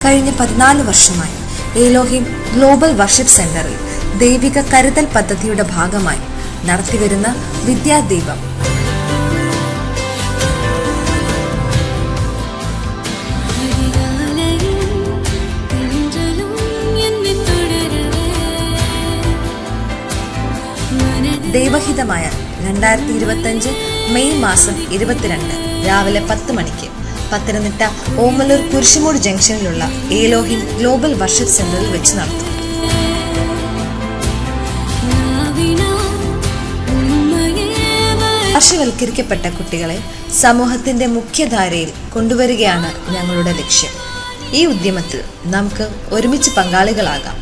കഴിഞ്ഞ 14 വർഷമായി Elohim global worship സെന്ററിൽ ദൈവിക കരുതൽ പദ്ധതിയുടെ ഭാഗമായി നടത്തിവരുന്ന വിദ്യാദീപം ദൈവഹിതമായ 2025 മെയ് മാസം 22 രാവിലെ 10 മണിക്ക് Pathanamthitta Omalloor Kurisumoodu ജംഗ്ഷനിലുള്ള Elohim global worship സെന്ററിൽ വെച്ച് നടത്തും. പാർശ്വവൽക്കരിക്കപ്പെട്ട കുട്ടികളെ സമൂഹത്തിന്റെ മുഖ്യധാരയിൽ കൊണ്ടുവരികയാണ് ഞങ്ങളുടെ ലക്ഷ്യം. ഈ ഉദ്യമത്തിൽ നമുക്ക് ഒരുമിച്ച് പങ്കാളികളാകാം.